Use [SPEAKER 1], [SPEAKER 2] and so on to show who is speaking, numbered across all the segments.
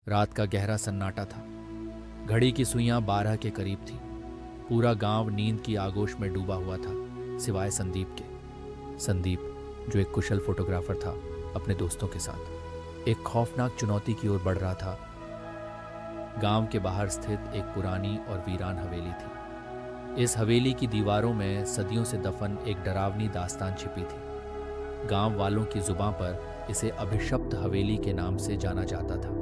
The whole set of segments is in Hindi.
[SPEAKER 1] रात का गहरा सन्नाटा था। घड़ी की सुइयां 12 के करीब थी। पूरा गांव नींद की आगोश में डूबा हुआ था, सिवाय संदीप के। संदीप, जो एक कुशल फोटोग्राफर था, अपने दोस्तों के साथ एक खौफनाक चुनौती की ओर बढ़ रहा था। गांव के बाहर स्थित एक पुरानी और वीरान हवेली थी। इस हवेली की दीवारों में सदियों से दफन एक डरावनी दास्तान छिपी थी। गांव वालों की जुबां पर इसे अभिशप्त हवेली के नाम से जाना जाता था।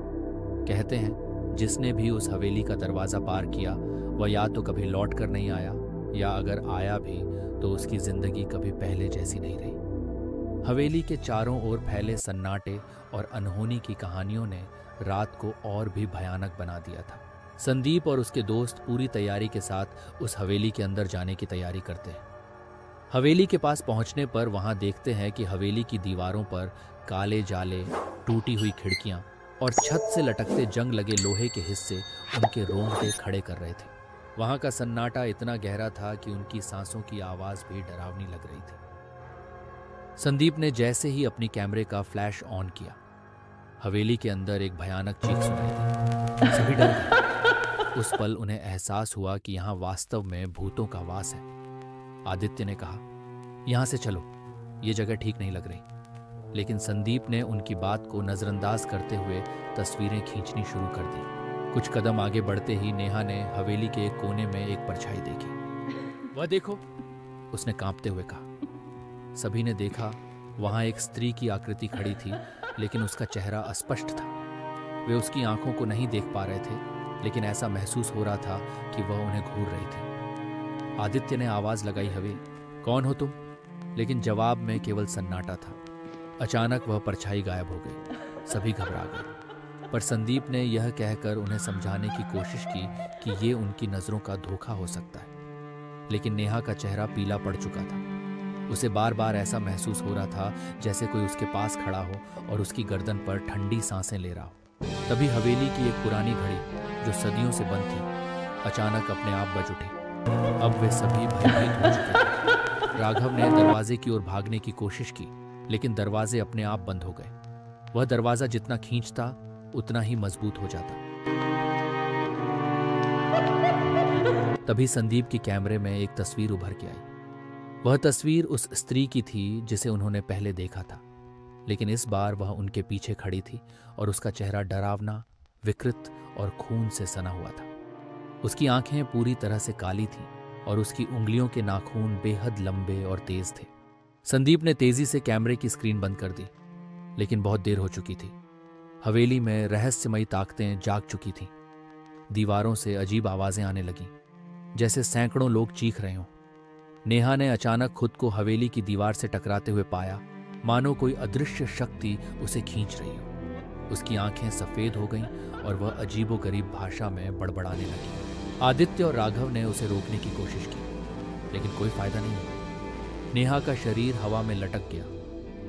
[SPEAKER 1] कहते हैं, जिसने भी उस हवेली का दरवाज़ा पार किया वह या तो कभी लौट कर नहीं आया, या अगर आया भी तो उसकी जिंदगी कभी पहले जैसी नहीं रही। हवेली के चारों ओर फैले सन्नाटे और अनहोनी की कहानियों ने रात को और भी भयानक बना दिया था। संदीप और उसके दोस्त पूरी तैयारी के साथ उस हवेली के अंदर जाने की तैयारी करते हैं। हवेली के पास पहुंचने पर वहां देखते हैं कि हवेली की दीवारों पर काले जाले, टूटी हुई खिड़कियां और छत से लटकते जंग लगे लोहे के हिस्से उनके रोंगटे खड़े कर रहे थे। वहां का सन्नाटा इतना गहरा था कि उनकी सांसों की आवाज भी डरावनी लग रही थी। संदीप ने जैसे ही अपनी कैमरे का फ्लैश ऑन किया, हवेली के अंदर एक भयानक चीख सुनाई दी। सभी डर गए। उस पल उन्हें एहसास हुआ कि यहाँ वास्तव में भूतों का वास है। आदित्य ने कहा, यहाँ से चलो, ये जगह ठीक नहीं लग रही। लेकिन संदीप ने उनकी बात को नजरअंदाज करते हुए तस्वीरें खींचनी शुरू कर दी। कुछ कदम आगे बढ़ते ही नेहा ने हवेली के एक कोने में एक परछाई देखी। वह देखो, उसने कांपते हुए कहा। सभी ने देखा, वहां एक स्त्री की आकृति खड़ी थी, लेकिन उसका चेहरा अस्पष्ट था। वे उसकी आंखों को नहीं देख पा रहे थे, लेकिन ऐसा महसूस हो रहा था कि वह उन्हें घूर रही थी। आदित्य ने आवाज लगाई, हवे, कौन हो तुम? लेकिन जवाब में केवल सन्नाटा था। अचानक वह परछाई गायब हो गई। सभी घबरा गए, पर संदीप ने यह कहकर उन्हें समझाने की कोशिश की कि ये उनकी नजरों का धोखा हो सकता है। लेकिन नेहा का चेहरा पीला पड़ चुका था। उसे बार बार ऐसा महसूस हो रहा था जैसे कोई उसके पास खड़ा हो और उसकी गर्दन पर ठंडी सांसें ले रहा हो। तभी हवेली की एक पुरानी घड़ी, जो सदियों से बंद थी, अचानक अपने आप बज उठी। अब वे सभी भयभीत हो चुके थे। राघव ने दरवाजे की ओर भागने की कोशिश की, लेकिन दरवाजे अपने आप बंद हो गए। वह दरवाजा जितना खींचता उतना ही मजबूत हो जाता। तभी संदीप की कैमरे में एक तस्वीर उभर के आई। वह तस्वीर उस स्त्री की थी जिसे उन्होंने पहले देखा था, लेकिन इस बार वह उनके पीछे खड़ी थी और उसका चेहरा डरावना, विकृत और खून से सना हुआ था। उसकी आंखें पूरी तरह से काली थीं और उसकी उंगलियों के नाखून बेहद लंबे और तेज थे। संदीप ने तेजी से कैमरे की स्क्रीन बंद कर दी, लेकिन बहुत देर हो चुकी थी। हवेली में रहस्यमयी ताकतें जाग चुकी थीं। दीवारों से अजीब आवाजें आने लगीं, जैसे सैकड़ों लोग चीख रहे हों। नेहा ने अचानक खुद को हवेली की दीवार से टकराते हुए पाया, मानो कोई अदृश्य शक्ति उसे खींच रही हो। उसकी आंखें सफेद हो गईं और वह अजीबोगरीब भाषा में बड़बड़ाने लगी। आदित्य और राघव ने उसे रोकने की कोशिश की, लेकिन कोई फायदा नहीं हुआ। नेहा का शरीर हवा में लटक गया,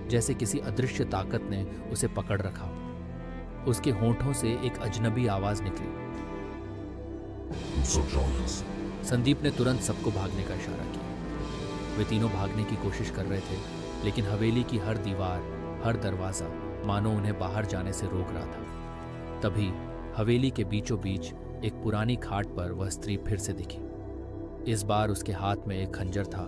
[SPEAKER 1] जैसे किसी अदृश्य ताकत ने उसे पकड़ रखा हो। उसके होंठों से एक अजनबी आवाज निकली। संदीप ने तुरंत सबको भागने का इशारा किया। वे तीनों भागने की कोशिश कर रहे थे, लेकिन हवेली की हर दीवार, हर दरवाजा मानो उन्हें बाहर जाने से रोक रहा था। तभी हवेली के बीचों बीच एक पुरानी खाट पर वह स्त्री फिर से दिखी। इस बार उसके हाथ में एक खंजर था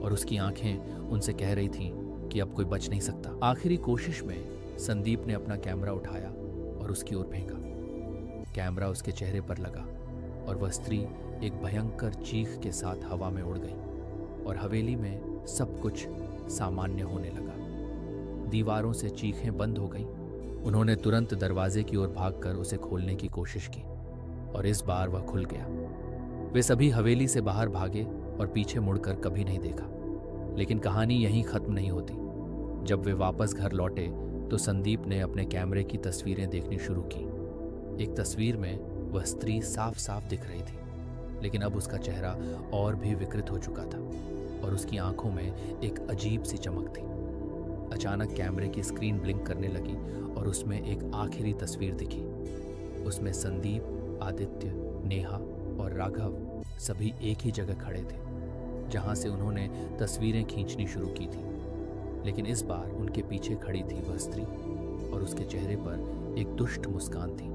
[SPEAKER 1] और उसकी आंखें उनसे कह रही थीं कि अब कोई बच नहीं सकता। आखिरी कोशिश में संदीप ने अपना कैमरा उठाया और उसकी ओर फेंका। कैमरा उसके चेहरे पर लगा और वह स्त्री एक भयंकर चीख के साथ हवा में उड़ गई और हवेली में सब कुछ सामान्य होने लगा। दीवारों से चीखें बंद हो गईं। उन्होंने तुरंत दरवाजे की ओर भागकर उसे खोलने की कोशिश की और इस बार वह खुल गया। वे सभी हवेली से बाहर भागे और पीछे मुड़कर कभी नहीं देखा। लेकिन कहानी यहीं खत्म नहीं होती। जब वे वापस घर लौटे तो संदीप ने अपने कैमरे की तस्वीरें देखनी शुरू की। एक तस्वीर में वह स्त्री साफ साफ दिख रही थी, लेकिन अब उसका चेहरा और भी विकृत हो चुका था और उसकी आंखों में एक अजीब सी चमक थी। अचानक कैमरे की स्क्रीन ब्लिंक करने लगी और उसमें एक आखिरी तस्वीर दिखी। उसमें संदीप, आदित्य, नेहा और राघव सभी एक ही जगह खड़े थे, जहां से उन्होंने तस्वीरें खींचनी शुरू की थी। लेकिन इस बार उनके पीछे खड़ी थी वह स्त्री और उसके चेहरे पर एक दुष्ट मुस्कान थी।